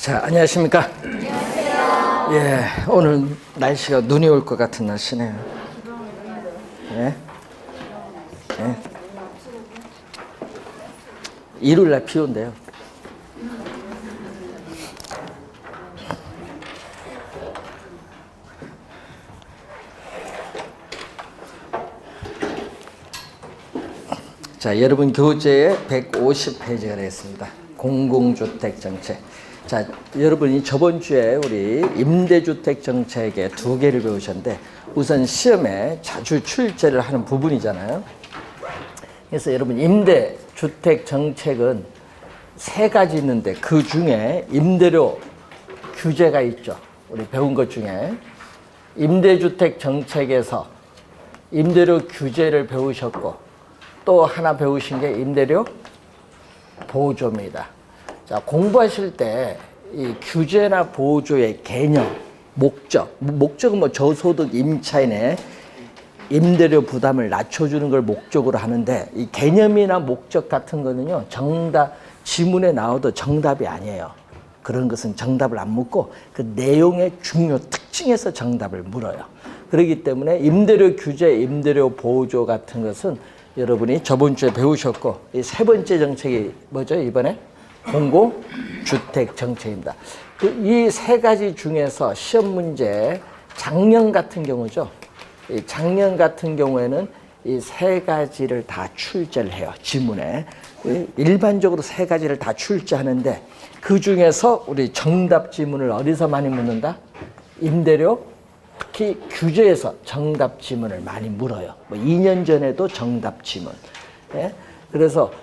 자, 안녕하십니까? 안녕하세요. 예, 오늘 날씨가 눈이 올 것 같은 날씨네요. 예? 예? 일요일날 비 온대요. 자, 여러분 교재에 150페이지가 되겠습니다. 공공주택 정책. 자, 여러분이 저번 주에 우리 임대주택 정책의 2개를 배우셨는데 우선 시험에 자주 출제를 하는 부분이잖아요. 그래서 여러분 임대주택 정책은 3가지 있는데 그 중에 임대료 규제가 있죠. 우리 배운 것 중에 임대주택 정책에서 임대료 규제를 배우셨고 또 하나 배우신 게 임대료 보조입니다. 자, 공부하실 때 이 규제나 보조의 개념, 목적은 뭐 저소득 임차인의 임대료 부담을 낮춰주는 걸 목적으로 하는데 이 개념이나 목적 같은 거는요, 지문에 나와도 정답이 아니에요. 그런 것은 정답을 안 묻고 그 내용의 중요 특징에서 정답을 물어요. 그렇기 때문에 임대료 규제, 임대료 보조 같은 것은 여러분이 저번 주에 배우셨고 이 3번째 정책이 뭐죠, 이번에? 공공주택 정책입니다. 이 3가지 중에서 시험 문제 작년 같은 경우죠. 이 작년 같은 경우에는 이 3가지를 다 출제를 해요. 지문에. 일반적으로 3가지를 다 출제하는데 그 중에서 우리 정답 지문을 어디서 많이 묻는다? 임대료, 특히 규제에서 정답 지문을 많이 물어요. 뭐 2년 전에도 정답 지문. 예? 그래서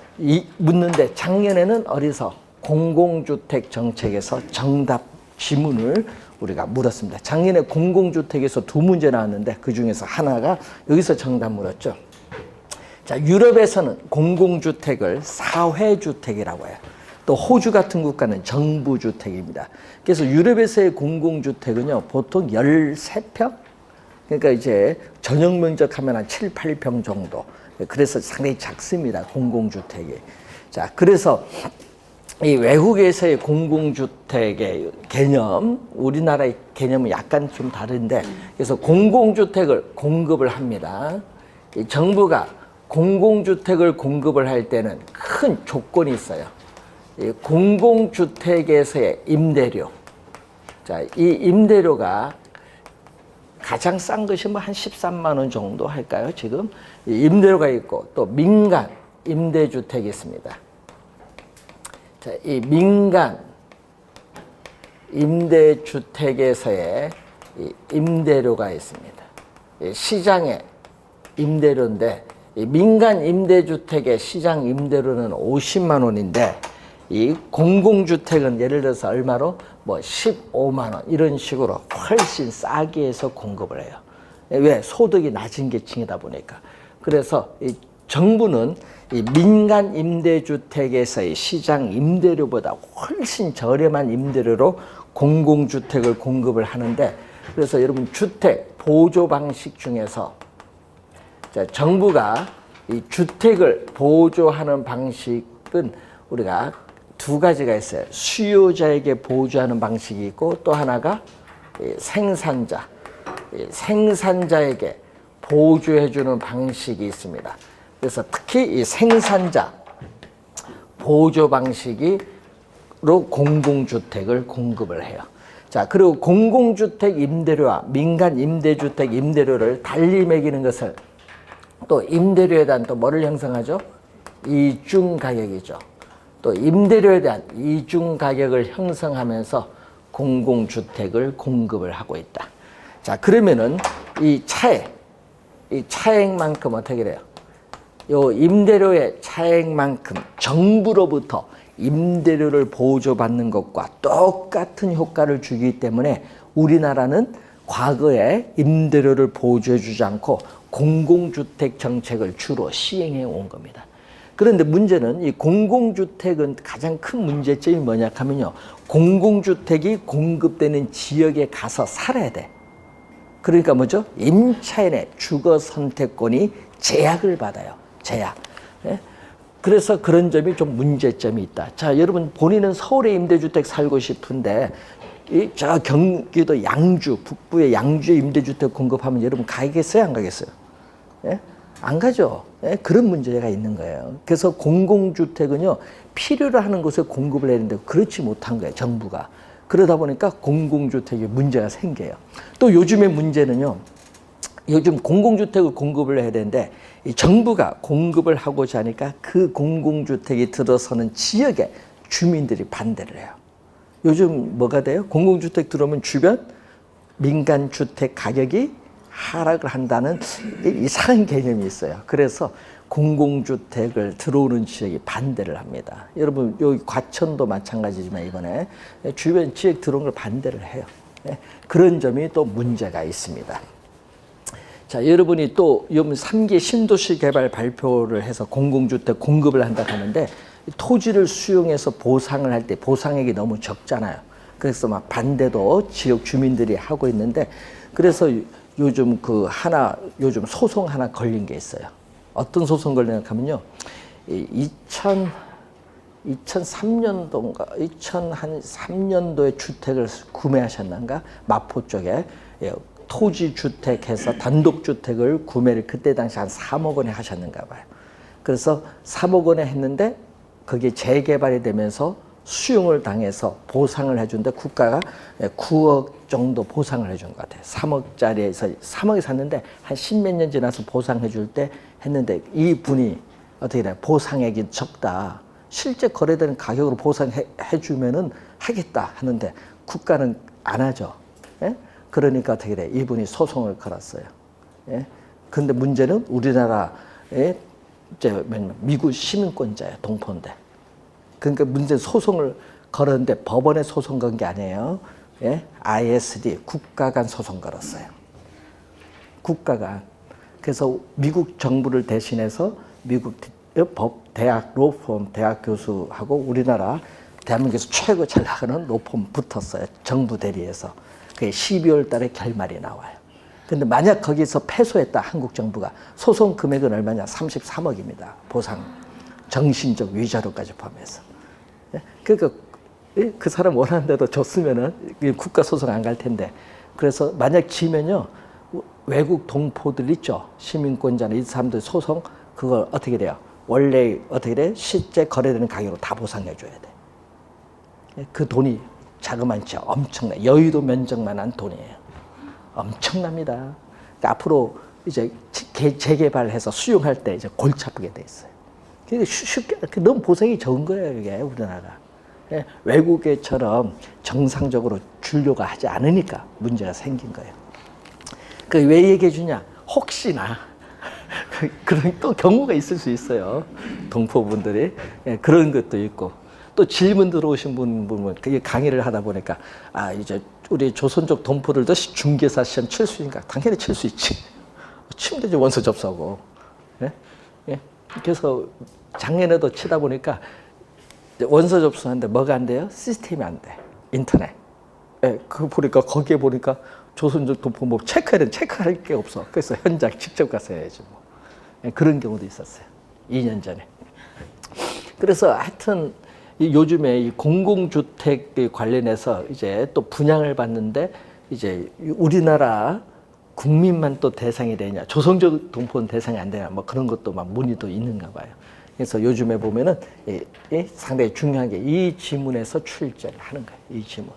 묻는데 작년에는 어디서? 공공주택 정책에서 정답 지문을 우리가 물었습니다. 작년에 공공주택에서 2문제 나왔는데 그 중에서 하나가 여기서 정답 물었죠. 자, 유럽에서는 공공주택을 사회주택이라고 해요. 또 호주 같은 국가는 정부주택입니다. 그래서 유럽에서의 공공주택은요, 보통 13평? 그러니까 이제 전용 면적 하면 한 7, 8평 정도. 그래서 상당히 작습니다, 공공주택이. 자, 그래서 이 외국에서의 공공주택의 개념, 우리나라의 개념은 약간 좀 다른데, 그래서 공공주택을 공급을 합니다. 이 정부가 공공주택을 공급을 할 때는 큰 조건이 있어요. 이 공공주택에서의 임대료. 자, 이 임대료가 가장 싼 것이 뭐 한 13만 원 정도 할까요, 지금? 이 임대료가 있고, 또 민간 임대주택이 있습니다. 자, 이 민간 임대주택에서의 이 임대료가 있습니다. 이 시장의 임대료인데, 이 민간 임대주택의 시장 임대료는 50만 원인데, 이 공공주택은 예를 들어서 얼마로? 뭐 15만 원 이런 식으로 훨씬 싸게 해서 공급을 해요. 왜? 소득이 낮은 계층이다 보니까. 그래서 이 정부는 이 민간 임대주택에서의 시장 임대료보다 훨씬 저렴한 임대료로 공공주택을 공급을 하는데, 그래서 여러분 주택 보조 방식 중에서 자, 정부가 이 주택을 보조하는 방식은 우리가 2가지가 있어요. 수요자에게 보조하는 방식이 있고 또 하나가 생산자에게 보조해주는 방식이 있습니다. 그래서 특히 이 생산자 보조 방식으로 공공주택을 공급을 해요. 자, 그리고 공공주택 임대료와 민간 임대주택 임대료를 달리 매기는 것을 또 임대료에 대한 또 뭐를 형성하죠? 이중가격이죠. 또 임대료에 대한 이중가격을 형성하면서 공공주택을 공급을 하고 있다. 자, 그러면은 이 차액만큼 어떻게 돼요? 요 임대료의 차액만큼 정부로부터 임대료를 보조받는 것과 똑같은 효과를 주기 때문에 우리나라는 과거에 임대료를 보조해 주지 않고 공공주택 정책을 주로 시행해 온 겁니다. 그런데 문제는 이 공공주택은 가장 큰 문제점이 뭐냐 하면요, 공공주택이 공급되는 지역에 가서 살아야 돼. 그러니까 뭐죠? 임차인의 주거 선택권이 제약을 받아요. 제약. 예? 그래서 그런 점이 좀 문제점이 있다. 자, 여러분 본인은 서울에 임대주택 살고 싶은데 저 경기도 양주, 북부의 양주에 임대주택 공급하면 여러분 가겠어요, 안 가겠어요? 예? 안 가죠. 예? 그런 문제가 있는 거예요. 그래서 공공주택은요, 필요로 하는 곳에 공급을 해야 되는데 그렇지 못한 거예요, 정부가. 그러다 보니까 공공주택에 문제가 생겨요. 또 요즘의 문제는요, 요즘 공공주택을 공급을 해야 되는데 이 정부가 공급을 하고자 하니까 그 공공주택이 들어서는 지역에 주민들이 반대를 해요. 요즘 뭐가 돼요? 공공주택 들어오면 주변 민간주택 가격이 하락을 한다는 이상한 개념이 있어요. 그래서 공공주택을 들어오는 지역이 반대를 합니다. 여러분 여기 과천도 마찬가지지만 이번에 주변 지역 들어온 걸 반대를 해요. 그런 점이 또 문제가 있습니다. 자, 여러분이 또 요번 3기 신도시 개발 발표를 해서 공공주택 공급을 한다고 하는데 토지를 수용해서 보상을 할 때 보상액이 너무 적잖아요. 그래서 막 반대도 지역 주민들이 하고 있는데 그래서 요즘 요즘 소송 하나 걸린 게 있어요. 어떤 소송 걸리냐 하면요. 2003년도인가 2003년도에 주택을 구매하셨는가 마포 쪽에 토지 주택해서 단독 주택을 구매를 그때 당시 한 3억 원에 하셨는가 봐요. 그래서 3억 원에 했는데 그게 재개발이 되면서 수용을 당해서 보상을 해준데 국가가 9억 정도 보상을 해준 것 같아요. 3억짜리에서 3억에 샀는데 한 10몇 년 지나서 보상해 줄 때 했는데 이 분이 어떻게 돼요? 보상액이 적다. 실제 거래되는 가격으로 보상해 주면은 하겠다 하는데 국가는 안 하죠. 예? 그러니까 어떻게 돼? 이분이 소송을 걸었어요. 예? 근데 문제는 우리나라의 미국 시민권자예요. 동포인데. 그러니까 문제 소송을 걸었는데 법원에 소송 건 게 아니에요. 예? ISD 국가 간 소송 걸었어요. 국가 간. 그래서 미국 정부를 대신해서 미국 대학 로펌 대학 교수하고 우리나라 대한민국에서 최고 잘 나가는 로펌 붙었어요. 정부 대리에서. 그게 12월 달에 결말이 나와요. 근데 만약 거기서 패소했다 한국 정부가 소송 금액은 얼마냐? 33억입니다. 보상. 정신적 위자료까지 포함해서. 그러니까 그 사람 원하는 대로 줬으면은 국가 소송 안 갈 텐데. 그래서 만약 지면요. 외국 동포들 있죠. 시민권자나 이 사람들 소송 그걸 어떻게 돼요? 원래 어떻게 돼? 실제 거래되는 가격으로 다 보상해 줘야 돼. 그 돈이 자그만치 엄청나. 여의도 면적만한 돈이에요. 엄청납니다. 그러니까 앞으로 이제 재개발해서 수용할 때 이제 골치 아프게 돼 있어요. 쉽게 너무 보상이 적은 거예요, 이게 우리나라가. 외국에처럼 정상적으로 주려고 하지 않으니까 문제가 생긴 거예요. 그 왜 얘기해 주냐? 혹시나 그런 또 경우가 있을 수 있어요. 동포분들이 그런 것도 있고 또 질문 들어오신 분은 그게 강의를 하다 보니까 이제 우리 조선족 동포들도 중개사 시험 칠 수 있으니까 당연히 칠 수 있지. 치면 되지 원서 접수하고. 그래서 작년에도 치다 보니까 원서 접수하는데 뭐가 안 돼요? 시스템이 안 돼. 인터넷. 그거 보니까 거기에 보니까 조선족 동포 뭐 체크할 게 없어. 그래서 현장 직접 가서 해야지 뭐. 그런 경우도 있었어요. 2년 전에. 그래서 하여튼 요즘에 이 공공주택 관련해서 이제 또 분양을 받는데 이제 우리나라 국민만 또 대상이 되냐, 조선족 동포는 대상이 안 되냐, 뭐 그런 것도 막 문의도 있는가 봐요. 그래서 요즘에 보면은 상당히 중요한 게 이 지문에서 출제를 하는 거예요. 이 지문.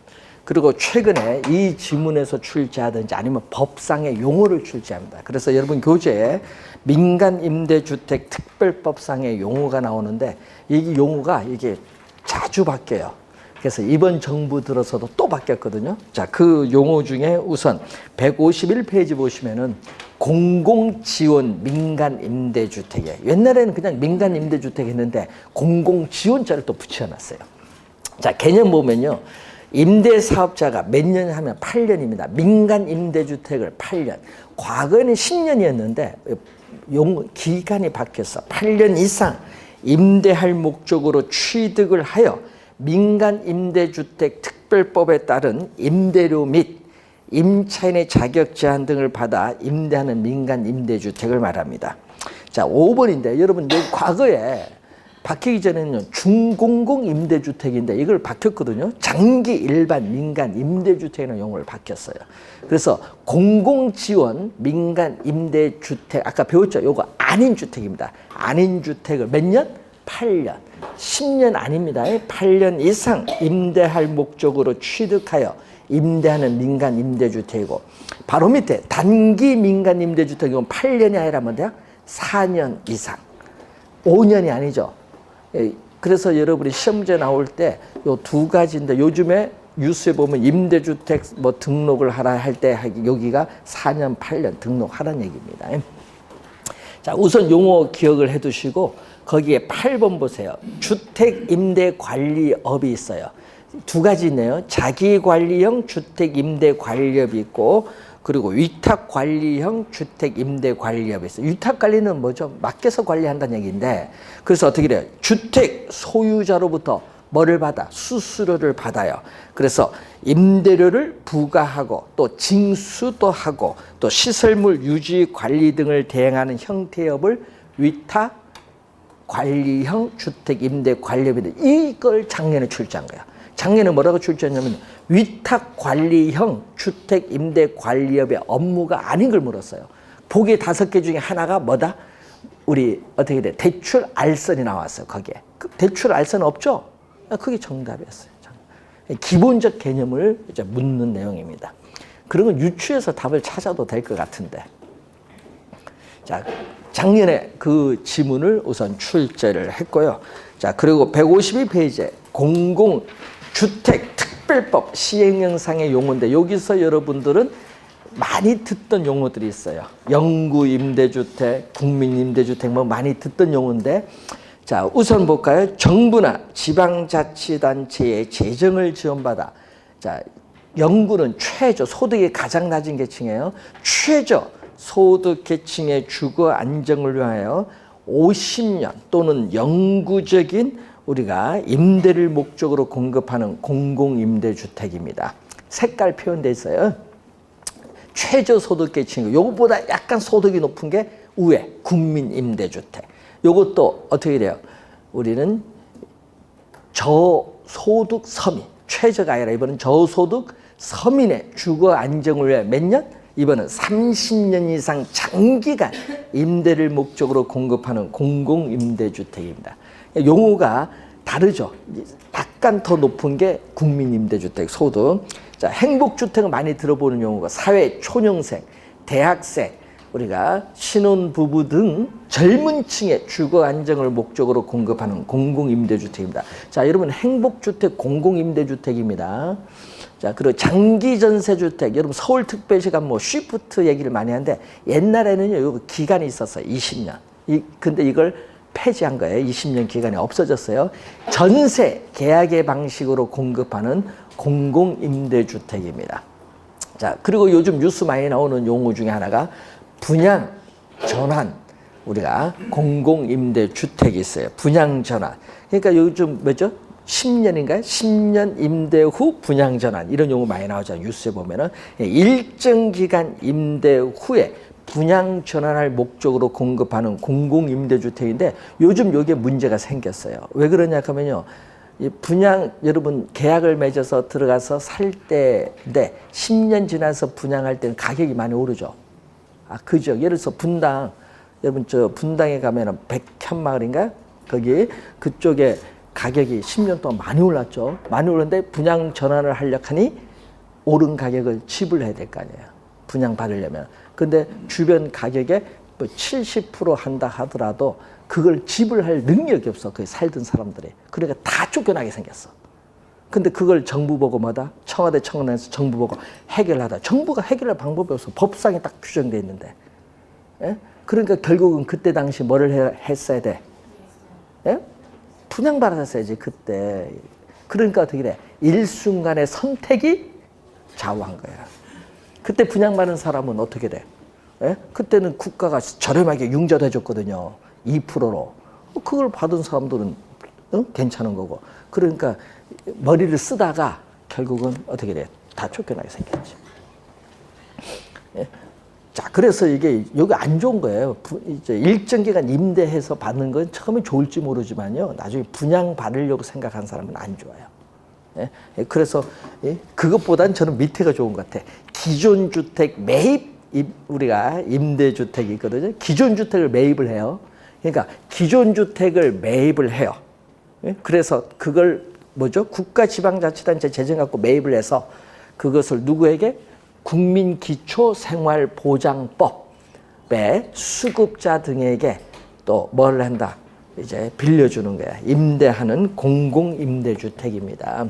그리고 최근에 이 지문에서 출제하든지 아니면 법상의 용어를 출제합니다. 그래서 여러분 교재에 민간임대주택 특별법상의 용어가 나오는데 이 용어가 이게 자주 바뀌어요. 그래서 이번 정부 들어서도 또 바뀌었거든요. 자, 그 용어 중에 우선 151페이지 보시면은 공공지원 민간임대주택이에요. 옛날에는 그냥 민간임대주택 했는데 공공지원자를 또 붙여놨어요. 자, 개념 보면요. 임대사업자가 몇 년 하면 8년입니다. 민간임대주택을 8년. 과거에는 10년이었는데 기간이 바뀌었어. 8년 이상 임대할 목적으로 취득을 하여 민간임대주택 특별법에 따른 임대료 및 임차인의 자격 제한 등을 받아 임대하는 민간임대주택을 말합니다. 자, 5번인데 여러분 과거에 바뀌기 전에는 중공공 임대주택인데 이걸 바뀌었거든요. 장기 일반 민간 임대주택이라는 용어를 바뀌었어요. 그래서 공공지원 민간 임대주택 아까 배웠죠? 요거 아닌 주택입니다. 아닌 주택을 몇 년? 8년. 10년 아닙니다. 8년 이상 임대할 목적으로 취득하여 임대하는 민간 임대주택이고 바로 밑에 단기 민간 임대주택이면 8년이 아니라 뭔데요? 4년 이상. 5년이 아니죠. 그래서 여러분이 시험제 나올 때 요 두 가지인데 요즘에 뉴스에 보면 임대주택 뭐 등록을 하라 할 때 여기가 4년, 8년 등록하라는 얘기입니다. 자, 우선 용어 기억을 해 두시고 거기에 8번 보세요. 주택임대관리업이 있어요. 두 가지 있네요. 자기관리형 주택임대관리업이 있고 그리고 위탁관리형 주택임대관리업이 있어요. 위탁관리는 뭐죠? 맡겨서 관리한다는 얘기인데 그래서 어떻게 돼요? 주택 소유자로부터 뭐를 받아? 수수료를 받아요. 그래서 임대료를 부과하고 또 징수도 하고 또 시설물 유지 관리 등을 대행하는 형태업을 위탁관리형 주택임대관리업인데 이걸 작년에 출제한 거야. 작년에 뭐라고 출제했냐면 위탁관리형 주택임대관리업의 업무가 아닌 걸 물었어요. 보기 5개 중에 하나가 뭐다? 우리 어떻게 돼? 대출 알선이 나왔어요. 거기에. 대출 알선 없죠? 그게 정답이었어요. 기본적 개념을 이제 묻는 내용입니다. 그런 건 유추해서 답을 찾아도 될 것 같은데. 자, 작년에 그 지문을 우선 출제를 했고요. 자, 그리고 152페이지에 공공주택특별법 시행령상의 용어인데 여기서 여러분들은 많이 듣던 용어들이 있어요. 영구임대주택, 국민임대주택 뭐 많이 듣던 용어인데 자, 우선 볼까요? 정부나 지방자치단체의 재정을 지원받아 자, 영구는 최저 소득이 가장 낮은 계층이에요. 최저 소득 계층의 주거 안정을 위하여 50년 또는 영구적인 우리가 임대를 목적으로 공급하는 공공임대주택입니다. 색깔 표현되어 있어요. 최저 소득 계층이고 요것보다 약간 소득이 높은 게 우회 국민임대주택. 요것도 어떻게 돼요? 우리는 저소득 서민, 최저가 아니라 이번은 저소득 서민의 주거 안정을 위해 몇 년? 이번은 30년 이상 장기간 임대를 목적으로 공급하는 공공임대주택입니다. 용어가 다르죠. 약간 더 높은 게 국민임대주택, 소득. 자, 행복주택은 많이 들어보는 용어가 사회 초년생, 대학생, 우리가 신혼부부 등 젊은 층의 주거 안정을 목적으로 공급하는 공공임대주택입니다. 자, 여러분 행복주택 공공임대주택입니다. 자, 그리고 장기전세주택, 여러분 서울특별시 가면 뭐 쉬프트 얘기를 많이 하는데 옛날에는요, 요 기간이 있었어요. 20년. 근데 이걸 폐지한 거예요. 20년 기간이 없어졌어요. 전세 계약의 방식으로 공급하는 공공임대주택입니다. 자, 그리고 요즘 뉴스 많이 나오는 용어 중에 하나가 분양 전환, 우리가 공공임대주택이 있어요. 분양 전환. 그러니까 요즘 뭐죠? 10년인가요? 10년 임대 후 분양 전환 이런 용어 많이 나오잖아요. 뉴스에 보면은 일정 기간 임대 후에 분양 전환할 목적으로 공급하는 공공임대주택인데 요즘 여기에 문제가 생겼어요. 왜 그러냐 하면요. 이 분양 여러분 계약을 맺어서 들어가서 살 때인데 10년 지나서 분양할 때는 가격이 많이 오르죠. 아, 그죠. 예를 들어서 분당, 여러분 저 분당에 가면은 백현마을인가? 거기 그쪽에 가격이 10년 동안 많이 올랐죠. 많이 올랐는데 분양 전환을 하려고 하니 오른 가격을 지불해야 될 거 아니에요. 분양 받으려면. 근데 주변 가격에 뭐 70% 한다 하더라도 그걸 지불할 능력이 없어. 거기 살던 사람들이. 그러니까 다 쫓겨나게 생겼어. 근데 그걸 정부 보고 뭐다? 청와대 청원에서 정부 보고 해결하다. 정부가 해결할 방법이 없어. 법상에 딱 규정되어 있는데. 예? 그러니까 결국은 그때 당시 뭐를 했어야 돼? 예? 분양받았어야지 그때. 그러니까 어떻게 돼? 일순간의 선택이 좌우한 거야. 그때 분양받은 사람은 어떻게 돼? 예? 그때는 국가가 저렴하게 융자도 해줬거든요. 2%로. 그걸 받은 사람들은 괜찮은 거고. 그러니까 머리를 쓰다가 결국은 어떻게 돼? 다 쫓겨나게 생겼지. 예? 자, 그래서 이게 여기 안 좋은 거예요. 이제 일정 기간 임대해서 받는 건 처음에 좋을지 모르지만요. 나중에 분양 받으려고 생각한 사람은 안 좋아요. 예? 그래서 그것보단 저는 밑에가 좋은 것 같아. 기존 주택 매입, 우리가 임대주택이 있거든요. 기존 주택을 매입을 해요. 그러니까 기존 주택을 매입을 해요. 예? 그래서 그걸 뭐죠? 국가지방자치단체 재정 갖고 매입을 해서 그것을 누구에게? 국민기초생활보장법의 수급자 등에게 또 뭘 한다? 이제 빌려주는 거야. 임대하는 공공임대주택입니다.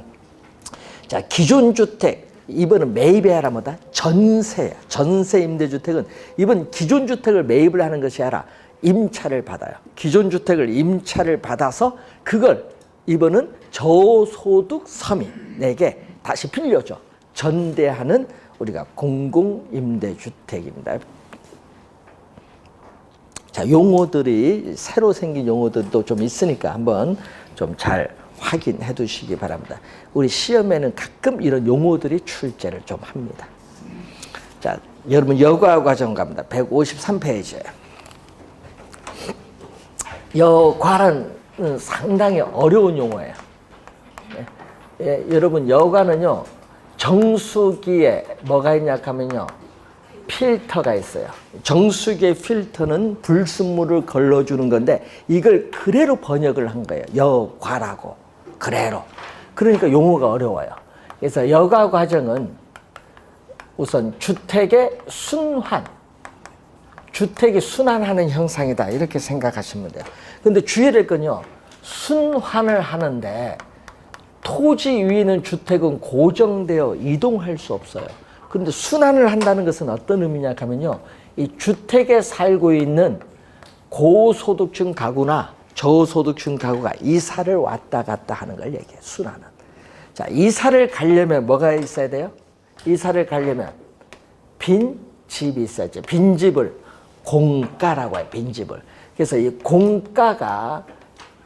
자, 기존 주택, 이번은 매입해야 하라 뭐다? 전세야. 전세 임대주택은 이번 기존 주택을 매입을 하는 것이 아니라 임차를 받아요. 기존 주택을 임차를 받아서 그걸 이번은 저소득 서민에게 다시 빌려줘. 전대하는 우리가 공공임대주택입니다. 자, 용어들이 새로 생긴 용어들도 좀 있으니까 한번 좀 잘 확인해 두시기 바랍니다. 우리 시험에는 가끔 이런 용어들이 출제를 좀 합니다. 자, 여러분 여과 과정 갑니다. 153페이지에. 여과는 상당히 어려운 용어예요. 여러분 여과는요. 정수기에 뭐가 있냐 하면요. 필터가 있어요. 정수기의 필터는 불순물을 걸러주는 건데 이걸 그래로 번역을 한 거예요. 여과라고. 그래로. 그러니까 용어가 어려워요. 그래서 여과 과정은 우선 주택의 순환. 주택이 순환하는 형상이다. 이렇게 생각하시면 돼요. 근데 주의해야 될 건요. 순환을 하는데 토지 위에 있는 주택은 고정되어 이동할 수 없어요. 그런데 순환을 한다는 것은 어떤 의미냐 하면요. 이 주택에 살고 있는 고소득층 가구나 저소득층 가구가 이사를 왔다 갔다 하는 걸 얘기해요. 순환은. 자, 이사를 가려면 뭐가 있어야 돼요? 이사를 가려면 빈 집이 있어야죠. 빈 집을 공가라고 해요. 빈 집을. 그래서 이 공가가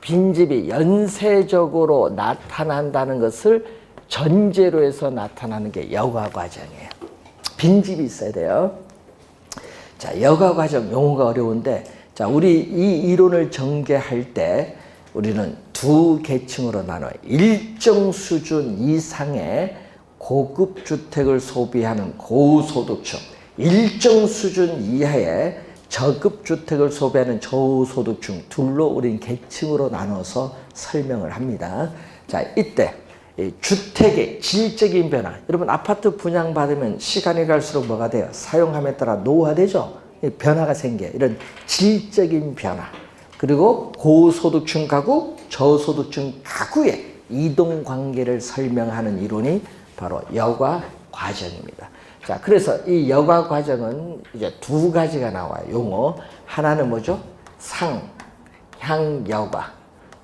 빈집이 연쇄적으로 나타난다는 것을 전제로 해서 나타나는 게 여과 과정이에요. 빈집이 있어야 돼요. 자, 여과 과정 용어가 어려운데, 자, 우리 이 이론을 전개할 때 우리는 두 계층으로 나눠요. 일정 수준 이상의 고급 주택을 소비하는 고소득층, 일정 수준 이하의 저급 주택을 소비하는 저소득층 둘로 우리는 계층으로 나눠서 설명을 합니다. 자, 이때 주택의 질적인 변화. 여러분 아파트 분양받으면 시간이 갈수록 뭐가 돼요? 사용함에 따라 노후화되죠. 변화가 생겨요. 이런 질적인 변화. 그리고 고소득층 가구, 저소득층 가구의 이동 관계를 설명하는 이론이 바로 여과 과정입니다. 자, 그래서 이 여과 과정은 이제 두 가지가 나와요. 용어. 하나는 뭐죠? 상향여과.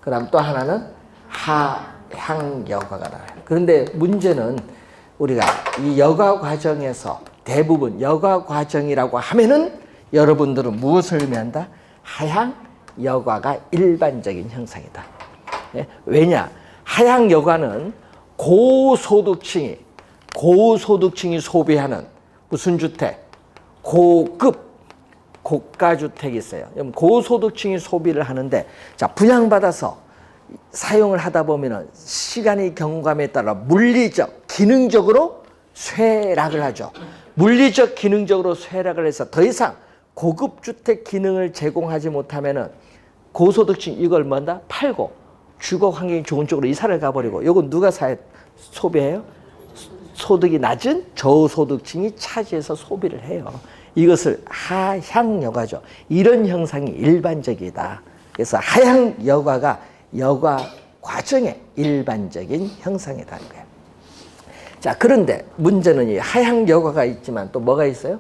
그 다음 또 하나는 하향여과가 나와요. 그런데 문제는 우리가 이 여과 과정에서 대부분 여과 과정이라고 하면은 여러분들은 무엇을 의미한다? 하향여과가 일반적인 형상이다. 예? 왜냐? 하향여과는 고소득층이 소비하는 무슨 주택? 고급, 고가주택이 있어요. 고소득층이 소비를 하는데, 자, 분양받아서 사용을 하다 보면은 시간의 경감에 따라 물리적, 기능적으로 쇠락을 하죠. 물리적, 기능적으로 쇠락을 해서 더 이상 고급 주택 기능을 제공하지 못하면은 고소득층 이걸 뭔다? 팔고 주거 환경이 좋은 쪽으로 이사를 가버리고, 이건 누가 소비해요? 소득이 낮은 저소득층이 차지해서 소비를 해요. 이것을 하향여과죠. 이런 형상이 일반적이다. 그래서 하향여과가 여과 과정의 일반적인 형상이라는 거예요. 자, 그런데 문제는 이 하향여과가 있지만 또 뭐가 있어요?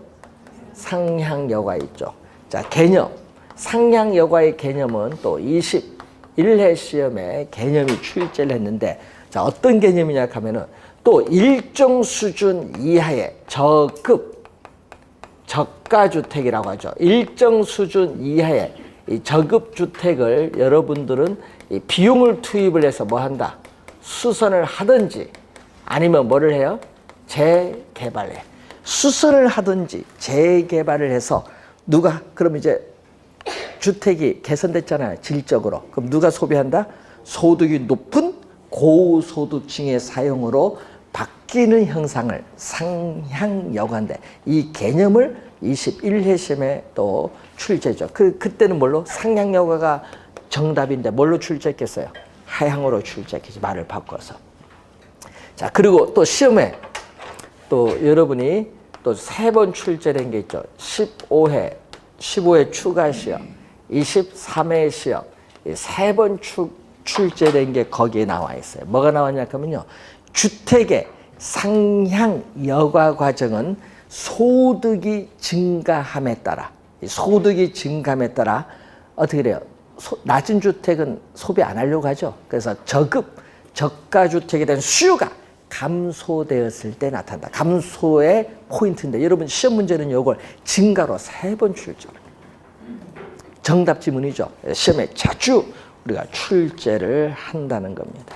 상향여과 있죠. 자, 개념. 상향여과의 개념은 또 21회 시험에 개념이 출제를 했는데, 자, 어떤 개념이냐 하면은 또 일정 수준 이하의 저급, 저가주택이라고 하죠. 일정 수준 이하의 이 저급 주택을 여러분들은 이 비용을 투입을 해서 뭐 한다? 수선을 하든지 아니면 뭐를 해요? 재개발해. 수선을 하든지 재개발을 해서 누가 그럼 이제 주택이 개선됐잖아요. 질적으로. 그럼 누가 소비한다? 소득이 높은 고소득층의 사용으로 바뀌는 형상을 상향여과인데 이 개념을 21회 시험에 또 출제죠. 그때는 뭘로? 상향여과가 정답인데 뭘로 출제했겠어요? 하향으로 출제했겠지. 말을 바꿔서. 자, 그리고 또 시험에 또 여러분이 또 3번 출제된 게 있죠. 15회 추가 시험, 23회 시험, 3번 출제된 게 거기에 나와 있어요. 뭐가 나왔냐 하면요. 주택의 상향 여과 과정은 소득이 증가함에 따라, 소득이 증가함에 따라 어떻게 돼요? 낮은 주택은 소비 안 하려고 하죠. 그래서 저가 주택에 대한 수요가 감소되었을 때 나타난다. 감소의 포인트인데 여러분 시험 문제는 이걸 증가로 3번 출제를. 정답 지문이죠. 시험에 자주 우리가 출제를 한다는 겁니다.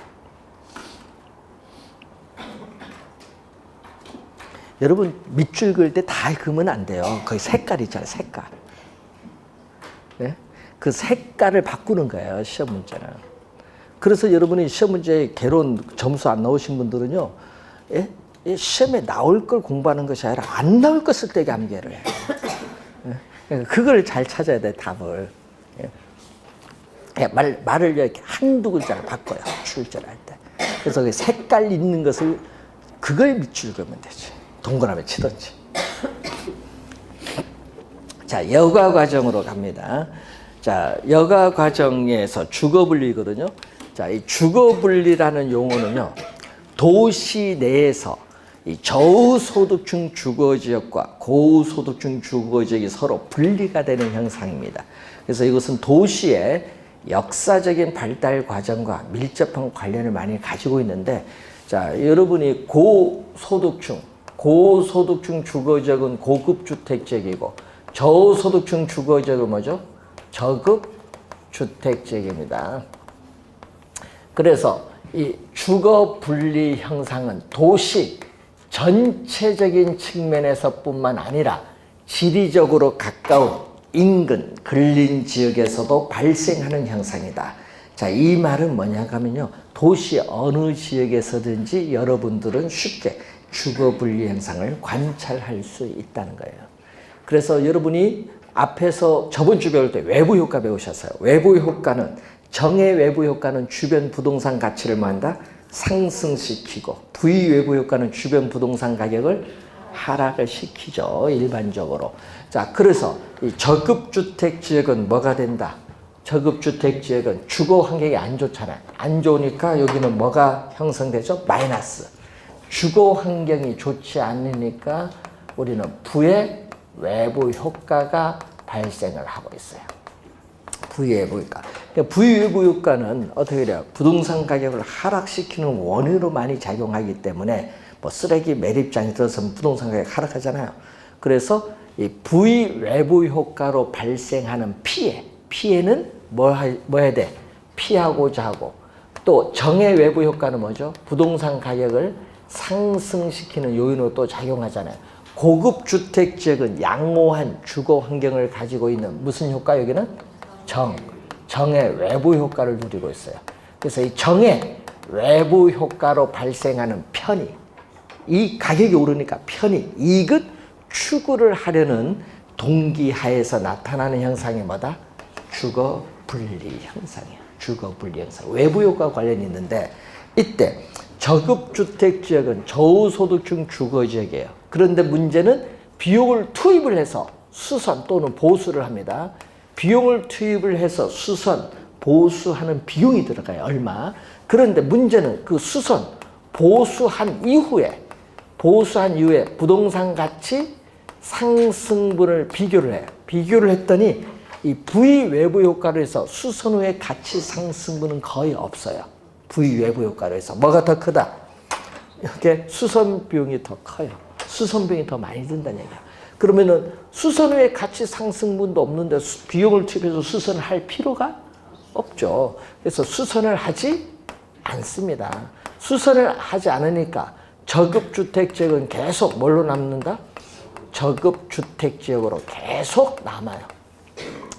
여러분 밑줄 그을 때 다 그으면 안 돼요. 거기 색깔 있잖아요. 색깔. 네? 그 색깔을 바꾸는 거예요. 시험 문제는. 그래서 여러분이 시험 문제 개론 점수 안 나오신 분들은요. 시험에 나올 걸 공부하는 것이 아니라 안 나올 것을 때 암기를 해요. 그걸 잘 찾아야 돼. 답을. 말을 이렇게 한두 글자를 바꿔요. 출제를 할 때. 그래서 그 색깔 있는 것을 그걸 밑줄 그으면 되지. 동그라미 치든지. 자, 여가 과정으로 갑니다. 자, 여가 과정에서 주거분리거든요. 자, 이 주거분리라는 용어는요, 도시 내에서 이 저소득층 주거지역과 고소득층 주거지역이 서로 분리가 되는 현상입니다. 그래서 이것은 도시의 역사적인 발달 과정과 밀접한 관련을 많이 가지고 있는데, 자, 여러분이 고소득층 주거지역은 고급 주택지역이고, 저소득층 주거지역은 뭐죠? 저급 주택지역입니다. 그래서 이 주거 분리 형상은 도시 전체적인 측면에서뿐만 아니라 지리적으로 가까운 인근, 근린 지역에서도 발생하는 현상이다. 자, 이 말은 뭐냐 하면요. 도시 어느 지역에서든지 여러분들은 쉽게 주거 분리 현상을 관찰할 수 있다는 거예요. 그래서 여러분이 앞에서 저번 주 배울 때 외부 효과 배우셨어요. 외부 효과는 정의 외부 효과는 주변 부동산 가치를 뭐한다? 상승시키고 부의 외부 효과는 주변 부동산 가격을 하락을 시키죠. 일반적으로. 자, 그래서 이 저급주택 지역은 뭐가 된다? 저급주택 지역은 주거 환경이 안 좋잖아요. 안 좋으니까 여기는 뭐가 형성되죠? 마이너스. 주거 환경이 좋지 않으니까 우리는 부의 외부 효과가 발생을 하고 있어요. 부의 외부 효과. 부의 외부 효과는 어떻게 돼요? 부동산 가격을 하락시키는 원인으로 많이 작용하기 때문에 뭐 쓰레기 매립장이 들어서면 부동산 가격이 하락하잖아요. 그래서 이 부의 외부 효과로 발생하는 피해는 뭐 해야 돼? 피하고자 하고, 또 정의 외부 효과는 뭐죠? 부동산 가격을 상승시키는 요인으로 또 작용하잖아요. 고급 주택 지역은 양호한 주거 환경을 가지고 있는 무슨 효과? 여기는 정의 외부 효과를 누리고 있어요. 그래서 이 정의 외부 효과로 발생하는 편의, 이 가격이 오르니까 편의, 이익을 추구를 하려는 동기하에서 나타나는 현상이 뭐다? 주거 분리 현상이에요. 주거 분리 현상. 외부 효과 관련이 있는데, 이때 저급주택 지역은 저소득층 주거지역이에요. 그런데 문제는 비용을 투입을 해서 수선 또는 보수를 합니다. 비용을 투입을 해서 수선, 보수하는 비용이 들어가요. 얼마? 그런데 문제는 그 수선, 보수한 이후에 부동산 가치 상승분을 비교를 해요. 비교를 했더니 이 부의 외부 효과로 해서 수선 후의 가치 상승분은 거의 없어요. 부의 외부 효과로 해서. 뭐가 더 크다? 이렇게 수선 비용이 더 커요. 수선 비용이 더 많이 든다는 얘기야. 그러면은 수선 후의 가치 상승분도 없는데 비용을 투입해서 수선을 할 필요가 없죠. 그래서 수선을 하지 않습니다. 수선을 하지 않으니까 저급주택 지역은 계속 뭘로 남는다? 저급 주택 지역으로 계속 남아요.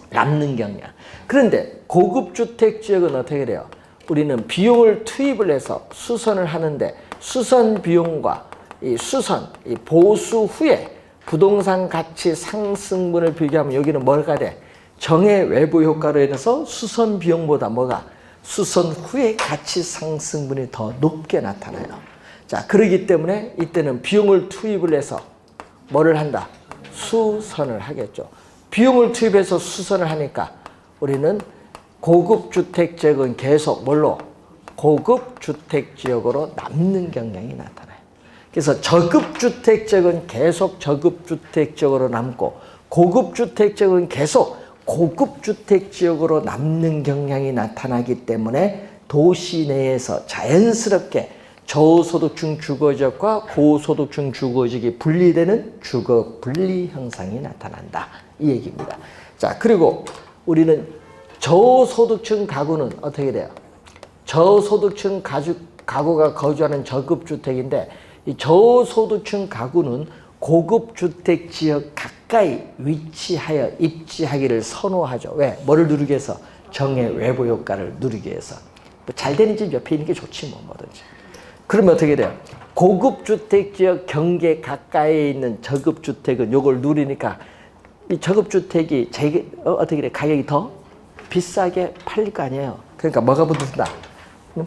남는 경향. 그런데 고급 주택 지역은 어떻게 돼요? 우리는 비용을 투입을 해서 수선을 하는데 수선 비용과 이 수선, 이 보수 후에 부동산 가치 상승분을 비교하면 여기는 뭐가 돼? 정의 외부 효과로 인해서 수선 비용보다 뭐가? 수선 후에 가치 상승분이 더 높게 나타나요. 자, 그러기 때문에 이때는 비용을 투입을 해서 뭐를 한다? 수선을 하겠죠. 비용을 투입해서 수선을 하니까 우리는 고급 주택 지역은 계속 뭘로? 고급 주택 지역으로 남는 경향이 나타나요. 그래서 저급 주택 지역은 계속 저급 주택 지역으로 남고 고급 주택 지역은 계속 고급 주택 지역으로 남는 경향이 나타나기 때문에 도시 내에서 자연스럽게 저소득층 주거지역과 고소득층 주거지역이 분리되는 주거 분리 현상이 나타난다. 이 얘기입니다. 자, 그리고 우리는 저소득층 가구는 어떻게 돼요? 저소득층 가구가 거주하는 저급 주택인데 이 저소득층 가구는 고급 주택 지역 가까이 위치하여 입지하기를 선호하죠. 왜? 뭐를 누리기 위해서? 정의 외부 효과를 누리기 위해서. 뭐 잘 되는 집 옆에 있는 게 좋지 뭐든지. 그러면 어떻게 돼요? 고급 주택 지역 경계 가까이에 있는 저급 주택은 요걸 누리니까 이 저급 주택이 어떻게 돼? 가격이 더 비싸게 팔릴 거 아니에요. 그러니까 뭐가 붙는다?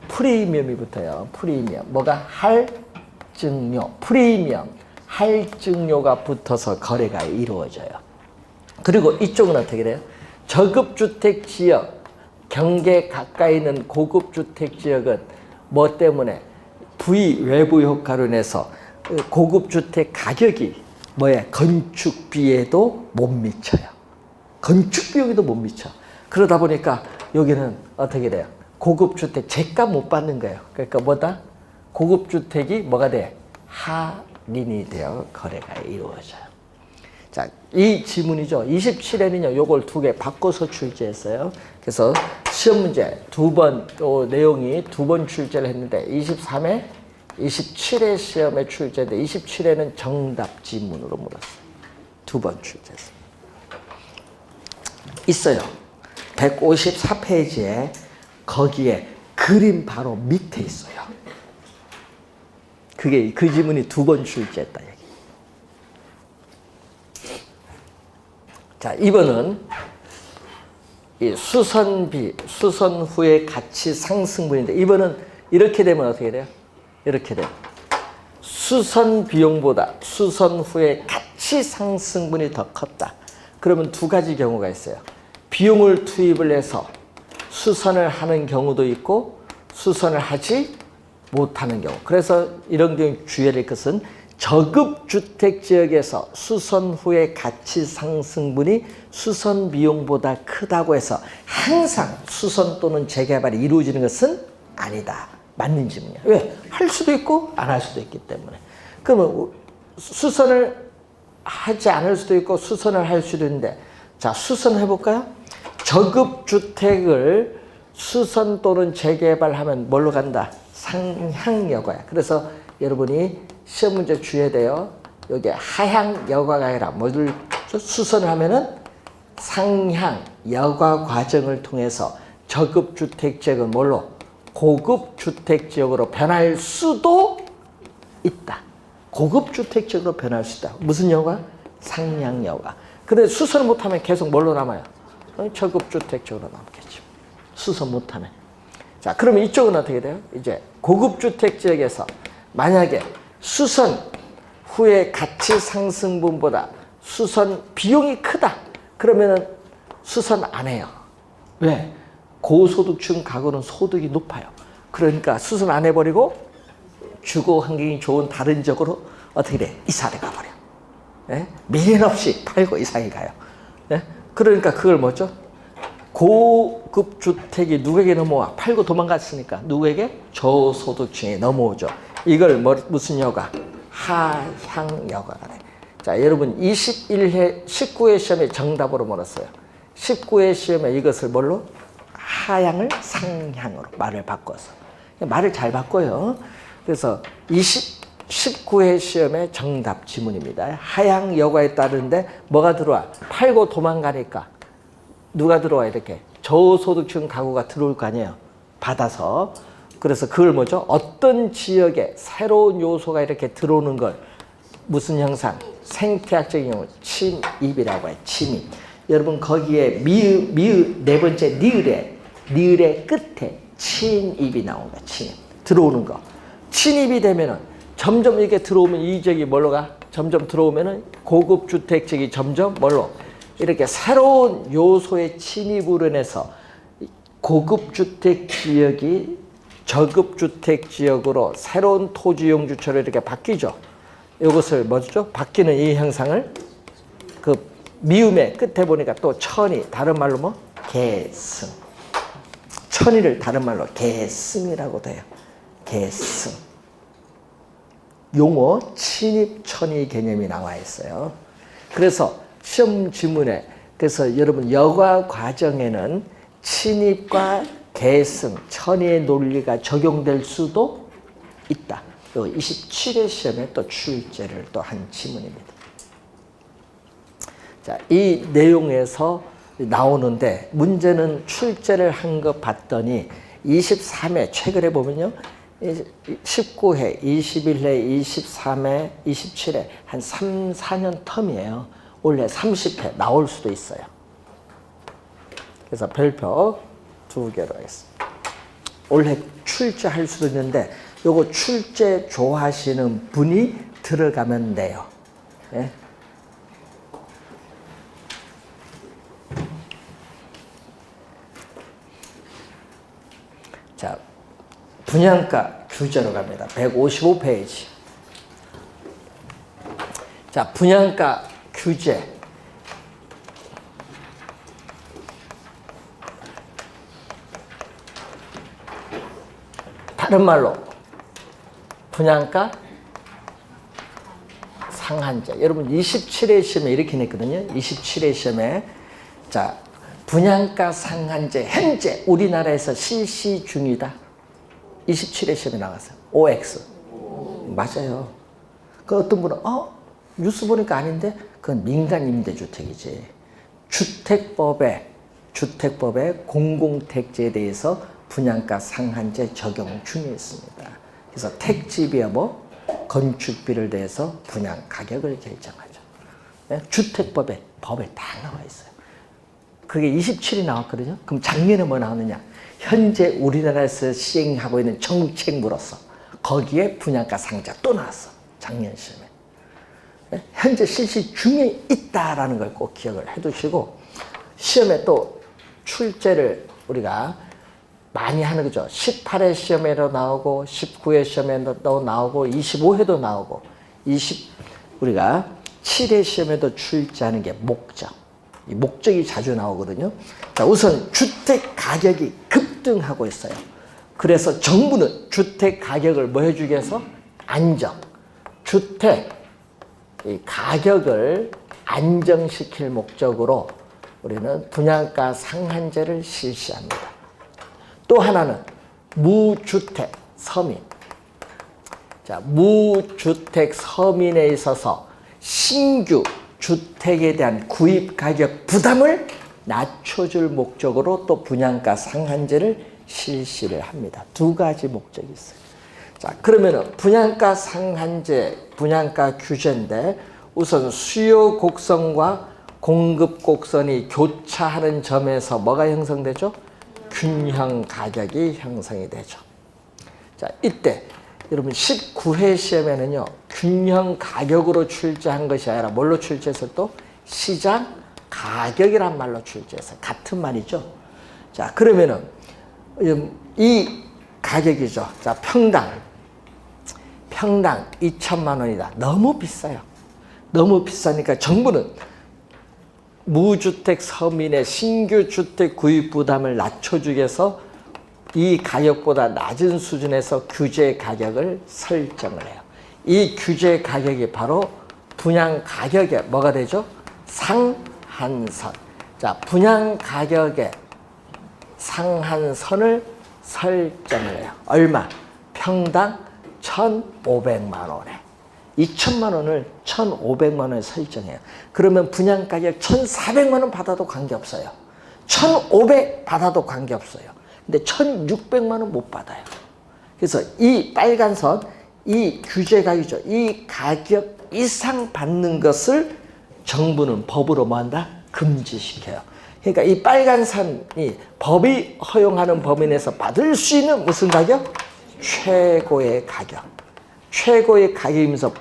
프리미엄이 붙어요. 프리미엄. 뭐가? 할증료. 프리미엄. 할증료가 붙어서 거래가 이루어져요. 그리고 이쪽은 어떻게 돼요? 저급 주택 지역 경계 가까이 있는 고급 주택 지역은 뭐 때문에? 부의 외부 효과로 인해서 고급 주택 가격이 뭐야? 건축비에도 못 미쳐요. 건축비용에도 못 미쳐. 그러다 보니까 여기는 어떻게 돼요? 고급 주택 제값 못 받는 거예요. 그러니까 뭐다? 고급 주택이 뭐가 돼? 할인이 되어 거래가 이루어져요. 자, 이 지문이죠. 27회는요, 요걸 두 개 바꿔서 출제했어요. 그래서 시험 문제 또 내용이 두 번 출제를 했는데 23회, 27회 시험에 출제인데 27회는 정답 지문으로 물었어요. 두 번 출제했어요. 있어요. 154페이지에 거기에 그림 바로 밑에 있어요. 그게 그 지문이 두 번 출제했다 얘기. 자, 이번은 이 수선비, 수선 후의 가치 상승분인데 이번은 이렇게 되면 어떻게 돼요? 이렇게 돼요. 수선 비용보다 수선 후의 가치 상승분이 더 컸다. 그러면 두 가지 경우가 있어요. 비용을 투입을 해서 수선을 하는 경우도 있고 수선을 하지 못하는 경우. 그래서 이런 경우 주의해야 될 것은 저급 주택 지역에서 수선 후의 가치 상승분이 수선 비용보다 크다고 해서 항상 수선 또는 재개발이 이루어지는 것은 아니다. 맞는 질문이야. 왜? 할 수도 있고 안 할 수도 있기 때문에. 그러면 수선을 하지 않을 수도 있고 수선을 할 수도 있는데, 자, 수선해 볼까요? 저급 주택을 수선 또는 재개발하면 뭘로 간다? 상향 여과야. 그래서 여러분이 시험 문제 주의해야 돼요. 여기 하향 여과가 아니라 뭐를 수선을 하면은 상향 여과 과정을 통해서 저급 주택 지역은 뭘로? 고급 주택 지역으로 변할 수도 있다. 고급 주택 지역으로 변할 수 있다. 무슨 여과? 상향 여과. 근데 수선을 못하면 계속 뭘로 남아요? 저급 주택 지역으로 남겠죠. 수선 못하면. 자, 그러면 이쪽은 어떻게 돼요? 이제 고급 주택 지역에서 만약에 수선 후의 가치 상승분보다 수선 비용이 크다. 그러면은 수선 안 해요. 왜? 고소득층 가구는 소득이 높아요. 그러니까 수선 안 해버리고 주거 환경이 좋은 다른 지역으로 어떻게 돼? 이사를 가버려. 예? 미련 없이 팔고 이사를 가요. 예? 그러니까 그걸 뭐죠? 고급 주택이 누구에게 넘어와? 팔고 도망갔으니까 누구에게? 저소득층에 넘어오죠. 이걸 무슨 여과? 하향 여과가 돼. 자, 여러분 21회 19회 시험에 정답으로 물었어요. 19회 시험에 이것을 뭘로? 하향을 상향으로 말을 바꿔서. 말을 잘 바꿔요. 그래서 19회 시험의 정답 지문입니다. 하향 여과에 따르는데 뭐가 들어와? 팔고 도망가니까 누가 들어와? 이렇게 저소득층 가구가 들어올 거 아니에요. 받아서. 그래서 그걸 뭐죠? 어떤 지역에 새로운 요소가 이렇게 들어오는 걸 무슨 형상? 생태학적인 경우 침입이라고 해요. 침입. 여러분 거기에 미을 네 번째 니을의 끝에 침입이 나옵니다. 침입. 들어오는 거. 침입이 되면은 점점 이렇게 들어오면 이 지역이 뭘로 가? 점점 들어오면은 고급 주택 지역이 점점 뭘로? 이렇게 새로운 요소의 침입으로 인해서 고급 주택 지역이 저급 주택 지역으로 새로운 토지 용주처로 이렇게 바뀌죠. 이것을 뭐죠? 바뀌는 이 현상을 그 미음의 끝에 보니까 또 천이 다른 말로 뭐? 계승. 천이를 다른 말로 계승이라고 돼요. 계승. 용어 침입천이 개념이 나와 있어요. 그래서 시험 지문에 그래서 여러분 여과 과정에는 침입과 계승, 천의의 논리가 적용될 수도 있다. 27회 시험에 또 출제를 또 한 지문입니다. 자, 이 내용에서 나오는데 문제는 출제를 한 거 봤더니 23회 최근에 보면요. 19회, 21회, 23회, 27회 한 3, 4년 텀이에요. 원래 30회 나올 수도 있어요. 그래서 별표 2개로 하겠습니다. 원래 출제할 수도 있는데 요거 출제 좋아하시는 분이 들어가면 돼요. 예? 자, 분양가 규제로 갑니다. 155페이지. 자, 분양가 규제. 다른 말로 분양가 상한제. 여러분 27회 시험에 이렇게 냈거든요. 27회 시험에 자, 분양가 상한제 현재 우리나라에서 실시 중이다. 27회 시험에 나왔어요. OX. 맞아요. 그 어떤 분은 뉴스 보니까 아닌데 그건 민간 임대주택이지. 주택법에 공공택지에 대해서 분양가 상한제 적용 중에 있습니다. 그래서 택지비와 뭐 건축비를 대해서 분양 가격을 결정하죠. 네? 주택법에 다 나와 있어요. 그게 27이 나왔거든요. 그럼 작년에 뭐 나왔느냐? 현재 우리나라에서 시행하고 있는 정책으로서 거기에 분양가 상한제가 또 나왔어. 작년 시험에. 네? 현재 실시 중에 있다라는 걸 꼭 기억을 해두시고 시험에 또 출제를 우리가 많이 하는 거죠. 18회 시험에도 나오고 19회 시험에도 나오고 25회도 나오고 우리가 7회 시험에도 출제하는 게 목적. 이 목적이 자주 나오거든요. 자, 우선 주택 가격이 급등하고 있어요. 그래서 정부는 주택 가격을 뭐 해주기 위해서? 안정. 주택 이 가격을 안정시킬 목적으로 우리는 분양가 상한제를 실시합니다. 또 하나는 무주택 서민. 자, 무주택 서민에 있어서 신규 주택에 대한 구입 가격 부담을 낮춰줄 목적으로 또 분양가 상한제를 실시를 합니다. 두 가지 목적이 있어요. 자, 그러면은 분양가 상한제, 분양가 규제인데 우선 수요 곡선과 공급 곡선이 교차하는 점에서 뭐가 형성되죠? 균형 가격이 형성이 되죠. 자, 이때 여러분 19회 시험에는요. 균형 가격으로 출제한 것이 아니라 뭘로 출제해서 또 시장 가격이란 말로 출제해서 같은 말이죠. 자, 그러면은 이 가격이죠. 자, 평당 2천만 원이다. 너무 비싸요. 너무 비싸니까 정부는 무주택 서민의 신규 주택 구입 부담을 낮춰주기 위해서 이 가격보다 낮은 수준에서 규제 가격을 설정을 해요. 이 규제 가격이 바로 분양 가격에 뭐가 되죠? 상한선. 자, 분양 가격에 상한선을 설정을 해요. 얼마? 평당 1,500만 원에. 2천만 원을 1,500만 원에 설정해요. 그러면 분양가격 1,400만 원 받아도 관계없어요. 1,500 받아도 관계없어요. 근데 1,600만 원 못 받아요. 그래서 이 빨간 선, 이 규제 가격이죠. 이 가격 이상 받는 것을 정부는 법으로 뭐 한다? 금지시켜요. 그러니까 이 빨간 선이 법이 허용하는 범위 내에서 받을 수 있는 무슨 가격? 최고의 가격. 최고의 가격이면서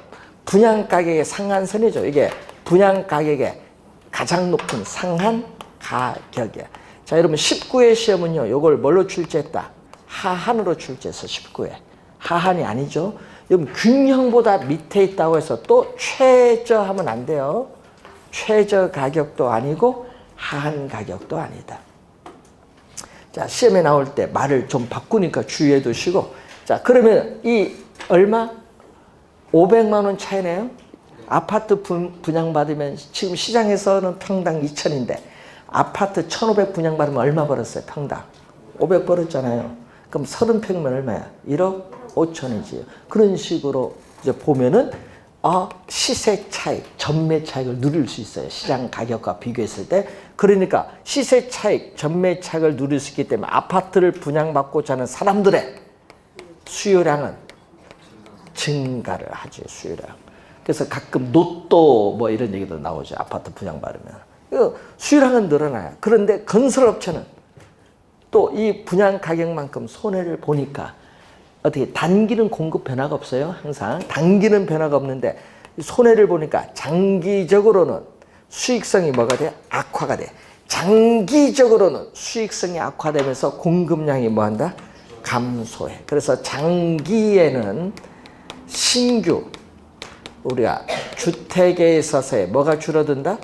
분양 가격의 상한선이죠. 이게 분양 가격의 가장 높은 상한 가격이야. 자, 여러분 19회 시험은요. 이걸 뭘로 출제했다? 하한으로 출제해서 19회. 하한이 아니죠. 여러분 균형보다 밑에 있다고 해서 또 최저하면 안 돼요. 최저 가격도 아니고 하한 가격도 아니다. 자, 시험에 나올 때 말을 좀 바꾸니까 주의해 두시고. 자, 그러면 이 얼마? 500만 원 차이네요. 아파트 분양받으면 지금 시장에서는 평당 2천인데 아파트 1,500 분양받으면 얼마 벌었어요? 평당 500 벌었잖아요. 그럼 30평이면 얼마야? 1억 5천이지. 그런 식으로 이제 보면은 시세 차익, 전매 차익을 누릴 수 있어요. 시장 가격과 비교했을 때. 그러니까 시세 차익, 전매 차익을 누릴 수 있기 때문에 아파트를 분양받고자 하는 사람들의 수요량은 증가를 하죠. 수요량. 그래서 가끔 로또 뭐 이런 얘기도 나오죠. 아파트 분양받으면. 수요량은 늘어나요. 그런데 건설업체는 또 이 분양 가격만큼 손해를 보니까 어떻게 단기는 공급 변화가 없어요. 항상 단기는 변화가 없는데 손해를 보니까 장기적으로는 수익성이 뭐가 돼? 악화가 돼. 장기적으로는 수익성이 악화되면서 공급량이 뭐한다? 감소해. 그래서 장기에는 신규 우리가 주택에 있어서의 뭐가 줄어든다?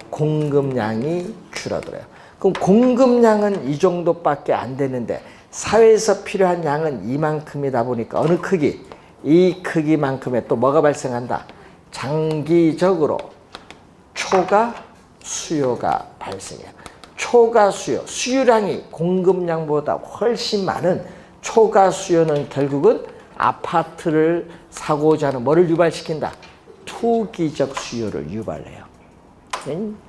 공급량이 줄어들어요. 그럼 공급량은 이 정도밖에 안 되는데 사회에서 필요한 양은 이만큼이다 보니까 어느 크기? 이 크기만큼의 또 뭐가 발생한다? 장기적으로 초과 수요가 발생해요. 초과 수요, 수요량이 공급량보다 훨씬 많은 초과 수요는 결국은 아파트를 사고자 하는 뭐를 유발시킨다? 투기적 수요를 유발해요.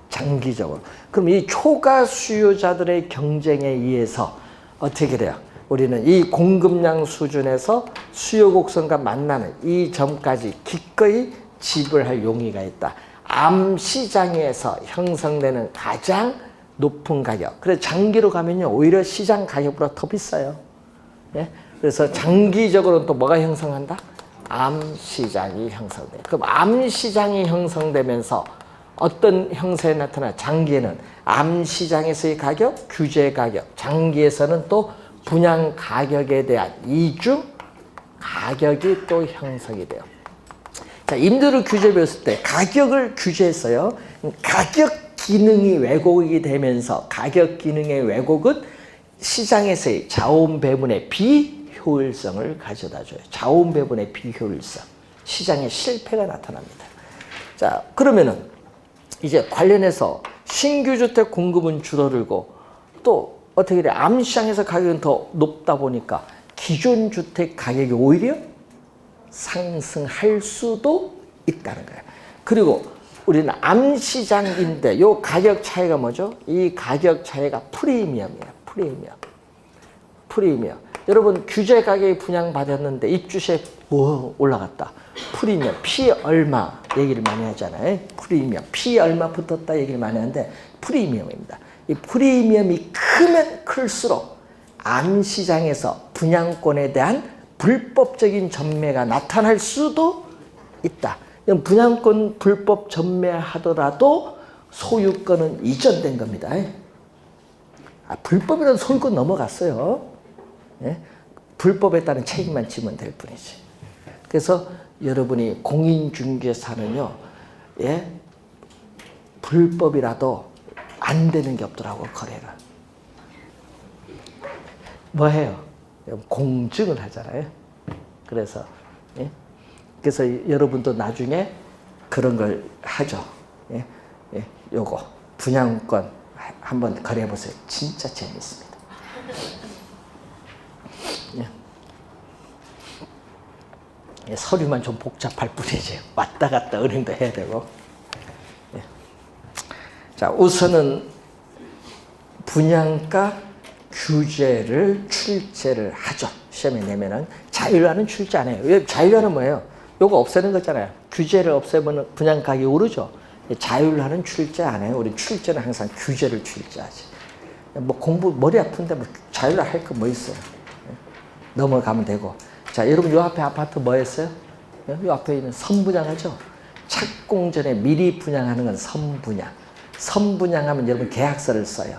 장기적으로. 그럼 이 초과 수요자들의 경쟁에 의해서 어떻게 돼요? 우리는 이 공급량 수준에서 수요 곡선과 만나는 이 점까지 기꺼이 지불할 용의가 있다. 암시장에서 형성되는 가장 높은 가격. 그래서 장기로 가면요, 오히려 시장 가격보다 더 비싸요. 예? 그래서 장기적으로는 또 뭐가 형성한다? 암시장이 형성돼. 그럼 암시장이 형성되면서 어떤 형태에 나타나? 장기에는 암시장에서의 가격, 규제 가격, 장기에서는 또 분양 가격에 대한 이중 가격이 또 형성이 돼요. 자, 임대료 규제 배웠을 때 가격을 규제했어요. 가격 기능이 왜곡이 되면서 가격 기능의 왜곡은 시장에서의 자원 배분의 비효율성을 가져다 줘요. 자원 배분의 비효율성. 시장의 실패가 나타납니다. 자, 그러면은 이제 관련해서 신규 주택 공급은 줄어들고 또 어떻게 돼? 암시장에서 가격은 더 높다 보니까 기존 주택 가격이 오히려 상승할 수도 있다는 거예요. 그리고 우리는 암시장인데 요 가격 차이가 뭐죠? 이 가격 차이가 프리미엄이에요. 프리미엄. 여러분 규제 가격이 분양받았는데 입주세 뭐 올라갔다. 프리미엄, 피 얼마 얘기를 많이 하잖아요. 프리미엄, 피 얼마 붙었다 얘기를 많이 하는데 프리미엄입니다. 이 프리미엄이 크면 클수록 암시장에서 분양권에 대한 불법적인 전매가 나타날 수도 있다. 분양권 불법 전매하더라도 소유권은 이전된 겁니다. 불법이라도 소유권 넘어갔어요. 예? 불법에 따른 책임만 지면 될 뿐이지. 그래서 여러분이 공인중개사는요, 예? 불법이라도 안 되는 게 없더라고, 거래가. 뭐 해요? 공증을 하잖아요. 그래서, 예? 그래서 여러분도 나중에 그런 걸 하죠. 예? 예? 요거, 분양권 한번 거래해보세요. 진짜 재밌습니다. 예. 서류만 좀 복잡할 뿐이지. 왔다 갔다 은행도 해야 되고. 자, 우선은 분양가 규제를 출제를 하죠. 시험에 내면은 자율화는 출제 안 해요. 왜 자율화는 뭐예요? 요거 없애는 거잖아요. 규제를 없애면 분양가격이 오르죠. 자율화는 출제 안 해요. 우리 출제는 항상 규제를 출제하지. 뭐 공부 머리 아픈데 뭐 자율화 할 거 뭐 있어요? 넘어가면 되고. 자, 여러분 요 앞에 아파트 뭐 했어요? 요 앞에 있는 선분양하죠. 착공 전에 미리 분양하는 건 선분양. 선분양하면 여러분 계약서를 써요.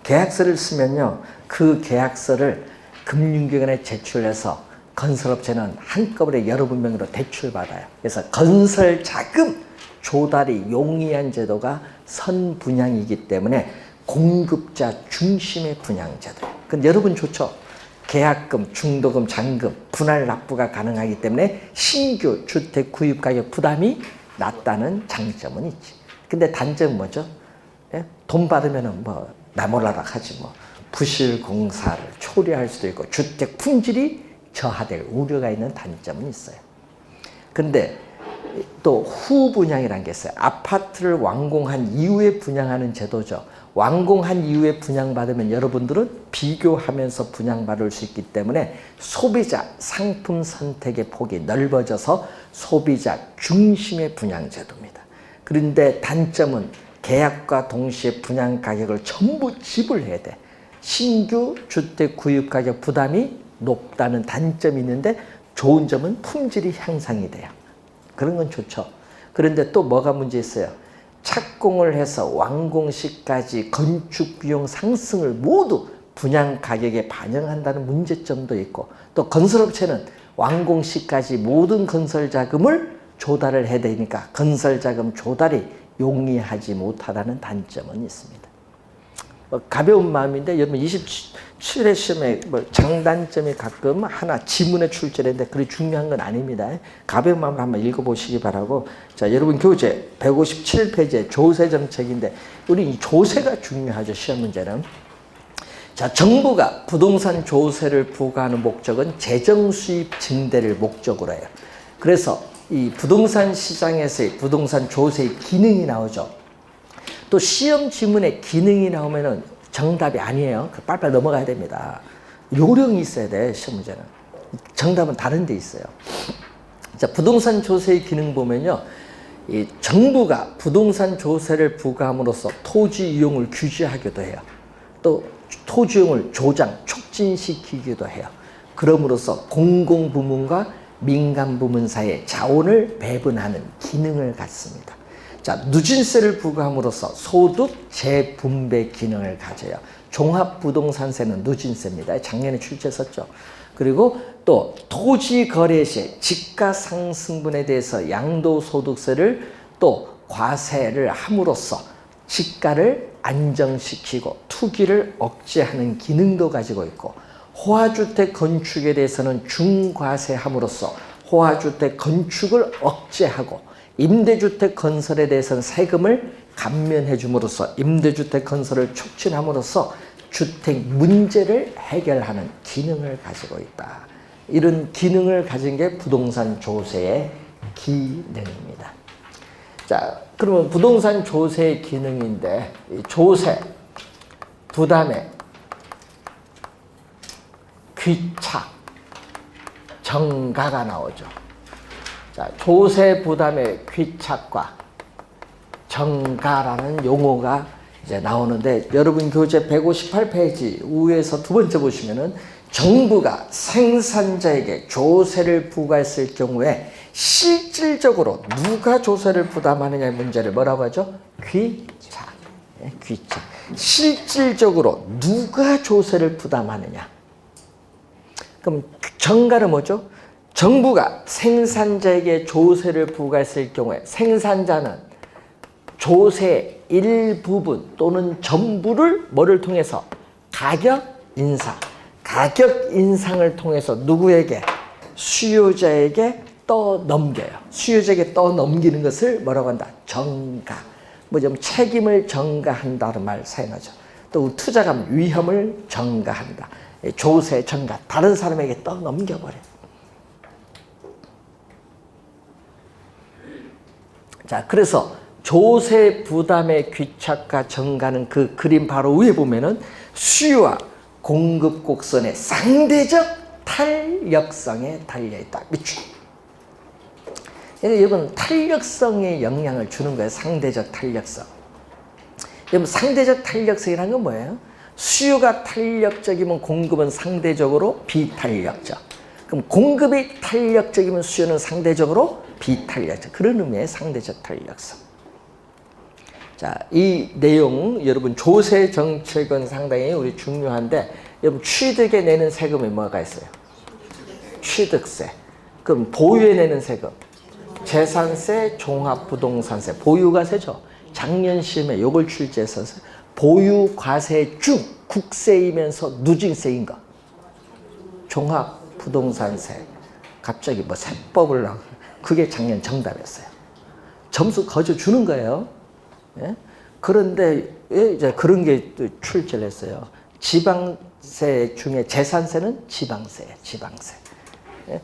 계약서를 쓰면요, 그 계약서를 금융기관에 제출해서 건설업체는 한꺼번에 여러분 명의로 대출받아요. 그래서 건설자금 조달이 용이한 제도가 선분양이기 때문에 공급자 중심의 분양제도예요. 근데 여러분 좋죠? 계약금, 중도금, 잔금, 분할 납부가 가능하기 때문에 신규 주택 구입 가격 부담이 낮다는 장점은 있지. 근데 단점은 뭐죠? 예? 돈 받으면은 뭐 나몰라락 하지 뭐. 부실 공사를 초래할 수도 있고 주택 품질이 저하될 우려가 있는 단점은 있어요. 근데 또 후분양이라는 게 있어요. 아파트를 완공한 이후에 분양하는 제도죠. 완공한 이후에 분양받으면 여러분들은 비교하면서 분양받을 수 있기 때문에 소비자 상품 선택의 폭이 넓어져서 소비자 중심의 분양제도입니다. 그런데 단점은 계약과 동시에 분양 가격을 전부 지불해야 돼. 신규 주택 구입 가격 부담이 높다는 단점이 있는데 좋은 점은 품질이 향상이 돼요. 그런 건 좋죠. 그런데 또 뭐가 문제 있어요? 착공을 해서 완공 시까지 건축 비용 상승을 모두 분양 가격에 반영한다는 문제점도 있고, 또 건설업체는 완공 시까지 모든 건설 자금을 조달을 해야 되니까 건설 자금 조달이 용이하지 못하다는 단점은 있습니다. 가벼운 마음인데 여러분 27회 시험에 장단점이 가끔 하나 지문에 출제되는데 그리 중요한 건 아닙니다. 가벼운 마음으로 한번 읽어보시기 바라고. 자, 여러분 교재 157페이지에 조세 정책인데 우리 이 조세가 중요하죠. 시험 문제는. 자, 정부가 부동산 조세를 부과하는 목적은 재정 수입 증대를 목적으로 해요. 그래서 이 부동산 시장에서의 부동산 조세의 기능이 나오죠. 또 시험 지문에 기능이 나오면은 정답이 아니에요. 빨리빨리 넘어가야 됩니다. 요령이 있어야 돼, 시험 문제는. 정답은 다른 데 있어요. 자, 부동산 조세의 기능 보면요. 이 정부가 부동산 조세를 부과함으로써 토지 이용을 규제하기도 해요. 또 토지 이용을 조장, 촉진시키기도 해요. 그럼으로써 공공부문과 민간부문 사이에 자원을 배분하는 기능을 갖습니다. 자, 누진세를 부과함으로써 소득 재분배 기능을 가져요. 종합부동산세는 누진세입니다. 작년에 출제했었죠. 그리고 또 토지거래 시 지가상승분에 대해서 양도소득세를 또 과세를 함으로써 지가를 안정시키고 투기를 억제하는 기능도 가지고 있고, 호화주택 건축에 대해서는 중과세함으로써 호화주택 건축을 억제하고, 임대주택 건설에 대해서는 세금을 감면해 줌으로써 임대주택 건설을 촉진함으로써 주택 문제를 해결하는 기능을 가지고 있다. 이런 기능을 가진 게 부동산 조세의 기능입니다. 자, 그러면 부동산 조세의 기능인데 이 조세 부담의 귀착, 정가가 나오죠. 자, 조세 부담의 귀착과 정가라는 용어가 이제 나오는데 여러분 교재 158페이지 위에서 두 번째 보시면은 정부가 생산자에게 조세를 부과했을 경우에 실질적으로 누가 조세를 부담하느냐의 문제를 뭐라고 하죠? 귀착. 귀착. 실질적으로 누가 조세를 부담하느냐? 그럼 정가는 뭐죠? 정부가 생산자에게 조세를 부과했을 경우에 생산자는 조세 일부분 또는 전부를 뭐를 통해서 가격 인상을 통해서 누구에게? 수요자에게 떠넘겨요. 수요자에게 떠넘기는 것을 뭐라고 한다? 정가. 뭐 좀 책임을 전가한다는 말 사용하죠. 또 투자가 위험을 전가한다. 조세 전가. 다른 사람에게 떠넘겨버려. 자, 그래서 조세 부담의 귀착과 증가는 그 그림 바로 위에 보면은 수요와 공급 곡선의 상대적 탄력성에 달려있다. 미추. 여러분, 탄력성에 영향을 주는 거예요. 상대적 탄력성. 여러분, 상대적 탄력성이라는 건 뭐예요? 수요가 탄력적이면 공급은 상대적으로 비탄력적. 그럼 공급이 탄력적이면 수요는 상대적으로 비탄력적. 그런 의미의 상대적 탄력성. 자, 이 내용 여러분 조세 정책은 상당히 우리 중요한데 여러분 취득에 내는 세금이 뭐가 있어요? 취득세. 그럼 보유에 내는 세금. 재산세, 종합부동산세. 보유가 세죠. 작년 시험에 이걸 출제해서 보유 과세 중 국세이면서 누징세인 거. 종합부동산세. 갑자기 뭐 세법을 나오고 그게 작년 정답이었어요. 점수 거저 주는 거예요. 예? 그런데 이제 그런 게 출제를 했어요. 지방세 중에 재산세는 지방세예요. 지방세. 예?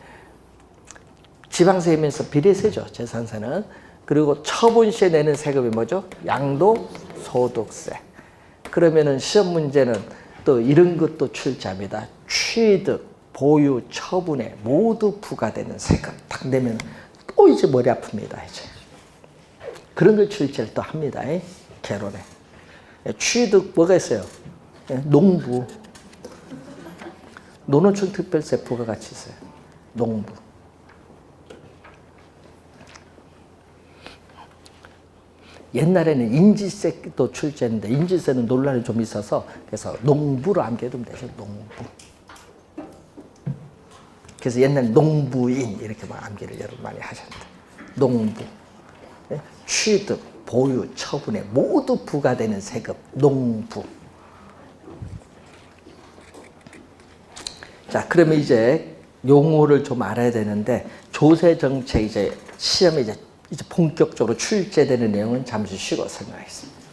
지방세이면서 비례세죠. 재산세는. 그리고 처분시에 내는 세금이 뭐죠? 양도소득세. 그러면은 시험 문제는 또 이런 것도 출제합니다. 취득, 보유, 처분에 모두 부과되는 세금. 딱 내면 또 이제 머리 아픕니다. 이제. 그런 걸 출제를 또 합니다. 개론에. 취득 뭐가 있어요? 농부. 농어촌 특별세 부가가치 있어요. 농부. 옛날에는 인지세도 출제했는데 인지세는 논란이 좀 있어서 그래서 농부로 암기해두면 되죠. 농부. 그래서 옛날 농부인 이렇게 막 암기를 여러분 많이 하셨는데 농부. 취득, 보유, 처분에 모두 부과되는 세금, 농부. 자, 그러면 이제 용어를 좀 알아야 되는데 조세 정책 이제 시험에 이제 본격적으로 출제되는 내용은 잠시 쉬고 설명하겠습니다.